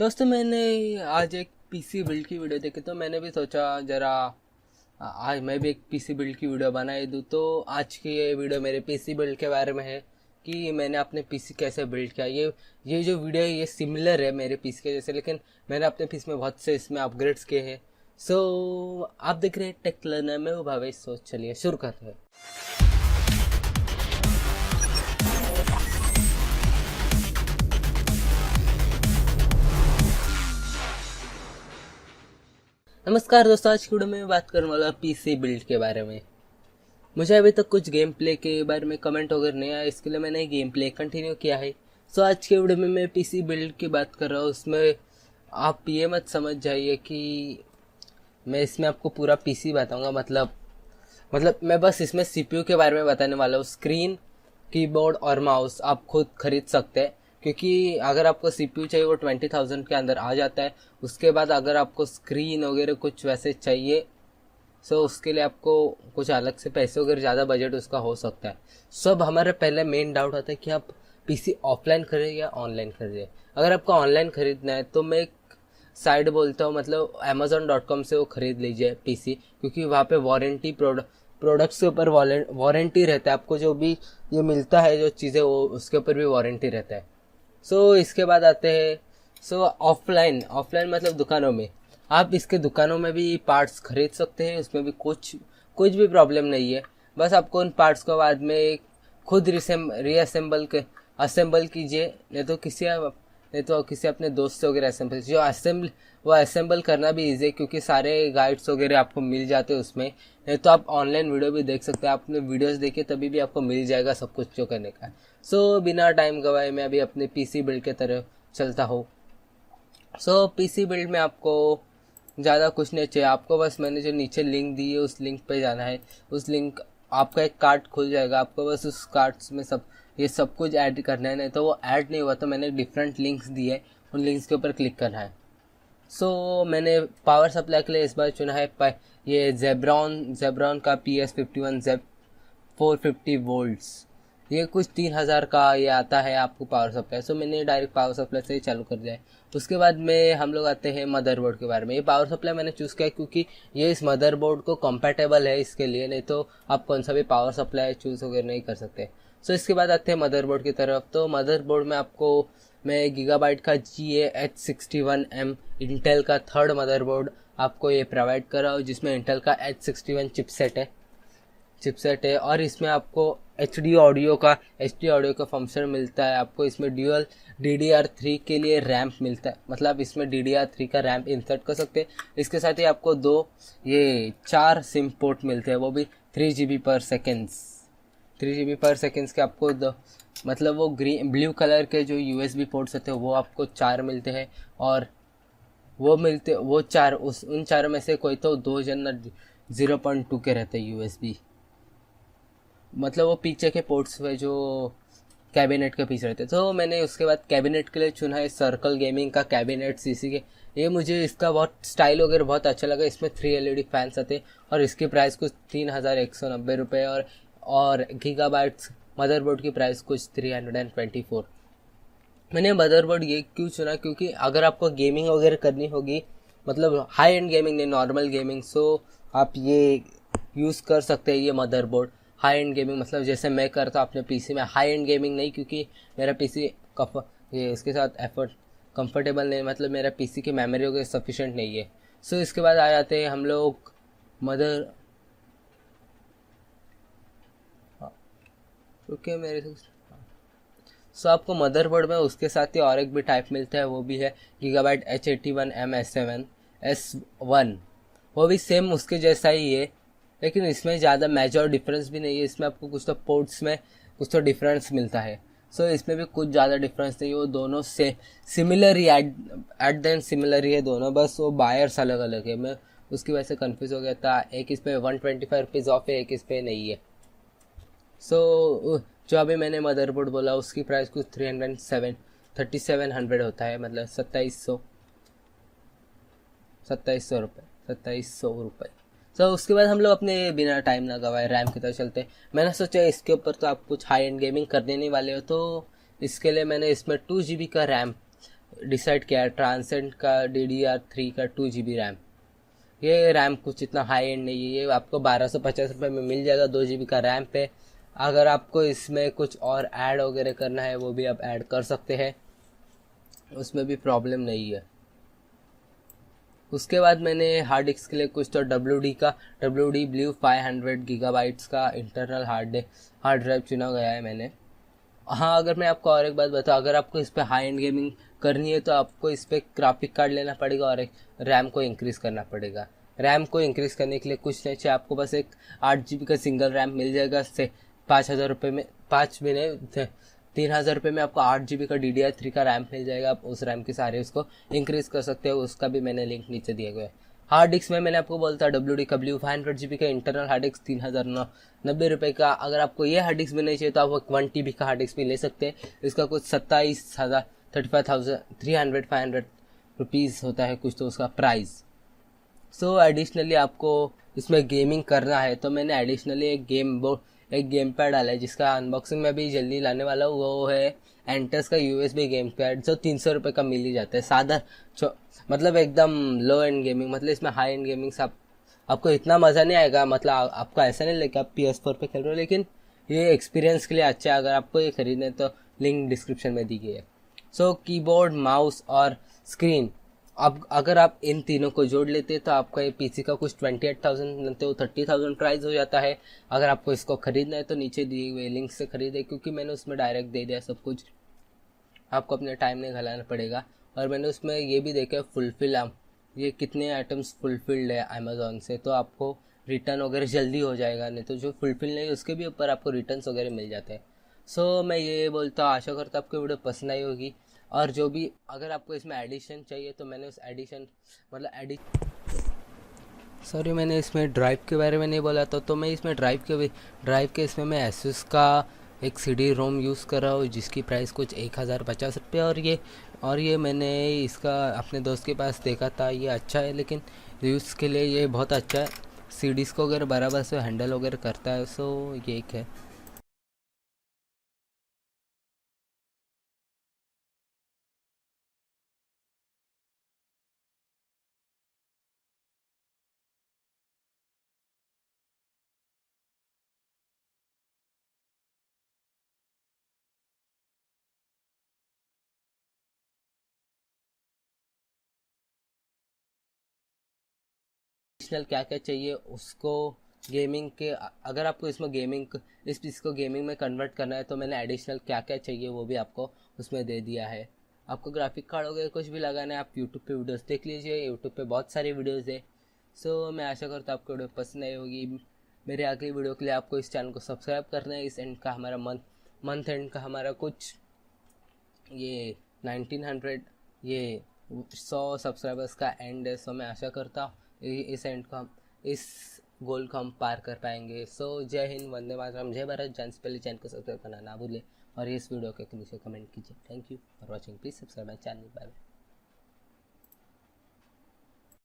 दोस्तों मैंने आज एक पीसी बिल्ड की वीडियो देखी तो मैंने भी सोचा जरा आज मैं भी एक पीसी बिल्ड की वीडियो बनाई दूँ। तो आज की ये वीडियो मेरे पीसी बिल्ड के बारे में है कि मैंने अपने पीसी कैसे बिल्ड किया। ये जो वीडियो है ये सिमिलर है मेरे पीसी के जैसे, लेकिन मैंने अपने पीसी में बहुत से इसमें अपग्रेड्स किए हैं। सो आप देख रहे हैं टेक लर्नर में हूँ भावेश। सोच चलिए शुरू करते हैं। नमस्कार दोस्तों, आज की वीडियो में बात करने वाला पीसी बिल्ड के बारे में। मुझे अभी तक कुछ गेम प्ले के बारे में कमेंट वगैरह नहीं आया, इसके लिए मैंने गेम प्ले कंटिन्यू किया है। सो आज के वीडियो में मैं पीसी बिल्ड की बात कर रहा हूँ। उसमें आप ये मत समझ जाइए कि मैं इसमें आपको पूरा पीसी बताऊंगा। मतलब मैं बस इसमें सीपीयू के बारे में बताने वाला हूँ। स्क्रीन, कीबोर्ड और माउस आप खुद खरीद सकते हैं, क्योंकि अगर आपको सीपीयू चाहिए वो 20,000 के अंदर आ जाता है। उसके बाद अगर आपको स्क्रीन वगैरह कुछ वैसे चाहिए सो उसके लिए आपको कुछ अलग से पैसे वगैरह ज़्यादा बजट उसका हो सकता है। सब हमारे पहले मेन डाउट आता है कि आप पीसी ऑफलाइन खरीदें या ऑनलाइन खरीदें। अगर आपको ऑनलाइन खरीदना है तो मैं एक साइट बोलता हूँ, मतलब amazon.com से वो खरीद लीजिए पीसी, क्योंकि वहाँ पे वारंटी प्रोडक्ट्स के ऊपर वारंटी रहता है। आपको जो भी ये मिलता है जो चीज़ें वो उसके ऊपर भी वारंटी रहता है। सो इसके बाद आते हैं ऑफलाइन मतलब दुकानों में। आप इसके दुकानों में भी पार्ट्स खरीद सकते हैं, उसमें भी कुछ भी प्रॉब्लम नहीं है। बस आपको उन पार्ट्स को बाद में खुद असेंबल कीजिए, नहीं तो किसी अपने दोस्त से वगैरह असेंबल करना भी ईजी है, क्योंकि सारे गाइड्स वगैरह आपको मिल जाते हैं उसमें। नहीं तो आप ऑनलाइन वीडियो भी देख सकते हैं, आपने वीडियोस देखिए तभी भी आपको मिल जाएगा सब कुछ जो करने का। सो बिना टाइम गवाए मैं अभी अपने पीसी बिल्ड के तरफ चलता हूँ। सो पीसी बिल्ड में आपको ज़्यादा कुछ नहीं चाहिए। आपको बस मैंने जो नीचे लिंक दी है उस लिंक पे जाना है। उस लिंक आपका एक कार्ट खुल जाएगा, आपको बस उस कार्ट्स में ये सब कुछ ऐड करना है। नहीं तो वो ऐड नहीं हुआ तो मैंने डिफरेंट लिंक्स दिए, उन लिंक्स के ऊपर क्लिक करना है। सो मैंने पावर सप्लाई के लिए इस बार चुना है ये जेब्रॉन का PS51 जेब 450 वोल्ट्स। ये कुछ 3,000 का ये आता है आपको पावर सप्लाई। सो मैंने डायरेक्ट पावर सप्लाई से ही चालू कर दिया है। उसके बाद में हम लोग आते हैं मदरबोर्ड के बारे में। ये पावर सप्लाई मैंने चूज़ किया क्योंकि ये इस मदरबोर्ड को कंपैटिबल है इसके लिए, नहीं तो आप कौन सा भी पावर सप्लाई चूज़ वगैरह नहीं कर सकते। सो इसके बाद आते हैं मदरबोर्ड की तरफ। तो मदरबोर्ड में आपको मैं गीगाबाइट का GA-H61M इंटेल का थर्ड मदरबोर्ड आपको ये प्रोवाइड कर रहा हूँ, जिसमें इंटेल का H61 चिपसेट है और इसमें आपको HD ऑडियो का फंक्शन मिलता है। आपको इसमें ड्यूअल DDR3 के लिए रैम्प मिलता है, मतलब इसमें DDR3 का रैम्प इंसर्ट कर सकते हैं। इसके साथ ही आपको 4 सिम पोर्ट मिलते हैं, वो भी 3 GB पर सेकेंड्स के आपको मतलब वो ब्लू कलर के जो USB पोर्ट्स होते हैं वो आपको 4 मिलते हैं। और उन चारों में से कोई तो 2 जन 0.2 के रहते हैं USB, मतलब वो पीछे के पोर्ट्स पे जो कैबिनेट के पीछे रहते। तो मैंने उसके बाद कैबिनेट के लिए चुना है सर्कल गेमिंग का कैबिनेट CC के। ये मुझे इसका बहुत स्टाइल वगैरह बहुत अच्छा लगा। इसमें 3 LED फैंस आते और इसकी प्राइस कुछ 3,190 रुपये और गीगाबाइट्स मदरबोर्ड की प्राइस कुछ 324। मैंने मदरबोर्ड ये क्यों चुना, क्योंकि अगर आपको गेमिंग वगैरह करनी होगी, मतलब हाई एंड गेमिंग नहीं नॉर्मल गेमिंग, सो आप ये यूज़ कर सकते हैं ये मदरबोर्ड। हाई एंड गेमिंग मतलब जैसे मैं करता हूँ अपने पीसी में, हाई एंड गेमिंग नहीं, क्योंकि मेरा पीसी ये इसके साथ कंफर्टेबल नहीं, मतलब मेरा पीसी की मेमोरी वगैरह सफिशेंट नहीं है। सो इसके बाद आ जाते हैं हम लोग सो आपको मदरबोर्ड में उसके साथ ही और एक भी टाइप मिलता है, वो भी है गीगाबाइट H81M S1, वो भी सेम उसके जैसा ही है, लेकिन इसमें ज़्यादा मेजर डिफरेंस भी नहीं है। इसमें आपको कुछ तो पोर्ट्स में कुछ तो डिफरेंस मिलता है। सो इसमें भी कुछ ज़्यादा डिफरेंस नहीं है, वो दोनों से सिमिलर ही एट देन सिमिलर ही है दोनों, बस वो बायर्स अलग अलग है। मैं उसकी वजह से कन्फ्यूज़ हो गया था। एक इस पर 125 रुपीज़ ऑफ है, एक इस पर नहीं है। सो जो अभी मैंने मदरबोर्ड बोला उसकी प्राइस कुछ 3700 होता है, मतलब 2700 रुपये। तो उसके बाद हम लोग अपने बिना टाइम ना गवाए रैम की तरफ चलते हैं। मैंने सोचा इसके ऊपर तो आप कुछ हाई एंड गेमिंग करने नहीं वाले हो, तो इसके लिए मैंने इसमें 2 GB का रैम डिसाइड किया है। ट्रांसेंड का DDR3 का 2 GB रैम, ये रैम कुछ इतना हाई एंड नहीं है, ये आपको 1250 रुपये में मिल जाएगा 2 GB का रैम पे। अगर आपको इसमें कुछ और ऐड वगैरह करना है वो भी आप ऐड कर सकते हैं, उसमें भी प्रॉब्लम नहीं है। उसके बाद मैंने हार्ड डिस्क के लिए कुछ तो WD ब्लू 500 गीगाबाइट्स का इंटरनल हार्ड ड्राइव चुना गया है मैंने। हाँ, अगर मैं आपको और एक बात बताऊँ, अगर आपको इस पर हाई एंड गेमिंग करनी है तो आपको इस पर ग्राफिक कार्ड लेना पड़ेगा और एक रैम को इंक्रीज़ करना पड़ेगा। रैम को इंक्रीज़ करने के लिए कुछ नहीं चाहिए, आपको बस एक 8 GB का सिंगल रैम मिल जाएगा। से 5,000 रुपये में, 3,000 रुपये में आपको 8 GB का DDR3 का रैम मिल जाएगा। आप उस रैम के सारे उसको इंक्रीज़ कर सकते हो, उसका भी मैंने लिंक नीचे दिया गया है। हार्ड डिस्क में मैंने आपको बोलता WD का ब्लू 500 GB का इंटरनल हार्ड डिस्क 3,090 रुपये का। अगर आपको ये हार्ड डिस्क भी नहीं चाहिए तो आप 1 TB का हार्ड डिस्क भी ले सकते हैं। इसका कुछ 27,000 35,300 रुपीज़ होता है कुछ तो उसका प्राइस। सो एडिशनली आपको इसमें गेमिंग करना है तो मैंने एडिशनली एक गेम पैड डाला है, जिसका अनबॉक्सिंग मैं भी जल्दी लाने वाला हूँ। वो है एंटस का USB गेम पैड, जो 300 रुपये का मिल ही जाता है। सादा मतलब एकदम लो एंड गेमिंग, मतलब इसमें हाई एंड गेमिंग से आपको इतना मज़ा नहीं आएगा। मतलब आपको ऐसा नहीं लगेगा आप PS4 पे खेल रहे हो, लेकिन ये एक्सपीरियंस के लिए अच्छा है। अगर आपको ये खरीदना है तो लिंक डिस्क्रिप्शन में दी गई है। सो कीबोर्ड, माउस और स्क्रीन, अब अगर आप इन तीनों को जोड़ लेते हैं तो आपका ये PC का कुछ 28,000 लगते हो 30,000 प्राइस हो जाता है। अगर आपको इसको खरीदना है तो नीचे दिए हुए लिंक से खरीदे, क्योंकि मैंने उसमें डायरेक्ट दे दिया सब कुछ, आपको अपने टाइम नहीं घलाना पड़ेगा। और मैंने उसमें ये भी देखा फुलफिल, ये कितने आइटम्स फुलफिल्ड है अमेज़ॉन से, तो आपको रिटर्न वगैरह जल्दी हो जाएगा। नहीं तो जो फुलफिल नहीं उसके भी ऊपर आपको रिटर्न्स वगैरह मिल जाते हैं। सो मैं ये बोलता हूँ, आशा करता हूँ आपको वीडियो पसंद आई होगी। और जो भी अगर आपको इसमें एडिशन चाहिए तो मैंने उस एडिशन मतलब सॉरी, मैंने इसमें ड्राइव के बारे में नहीं बोला था, तो मैं इसमें ड्राइव के इसमें मैं एसुस का एक CD-ROM यूज़ कर रहा हूँ, जिसकी प्राइस कुछ 1,050 रुपये। और ये मैंने इसका अपने दोस्त के पास देखा था, ये अच्छा है, लेकिन यूज़ के लिए ये बहुत अच्छा है। CDs को अगर बराबर से हैंडल वगैरह करता है, सो ये एक है। एडिशनल क्या क्या चाहिए उसको, गेमिंग के अगर आपको इस पीस को गेमिंग में कन्वर्ट करना है तो मैंने एडिशनल क्या क्या चाहिए वो भी आपको उसमें दे दिया है। आपको ग्राफिक कार्ड वगैरह कुछ भी लगाना है आप यूट्यूब पे वीडियोस देख लीजिए, यूट्यूब पे बहुत सारी वीडियोस है। सो मैं आशा करता हूँ आपको वीडियो पसंद आई होगी। मेरे अगली वीडियो के लिए आपको इस चैनल को सब्सक्राइब करना है। इस एंड का हमारा मंथ एंड का हमारा कुछ ये 1900 ये 100 सब्सक्राइबर्स का एंड है। सो मैं आशा करता हूँ इस एंड को हम इस गोल को हम पार कर पाएंगे। सो जय हिंद, वंदे मातरम, जय भारत। जाने से पहले चैनल को सब्सक्राइब करना ना भूलें और इस वीडियो के नीचे कमेंट कीजिए। Thank you for watching, please subscribe my channel. Bye.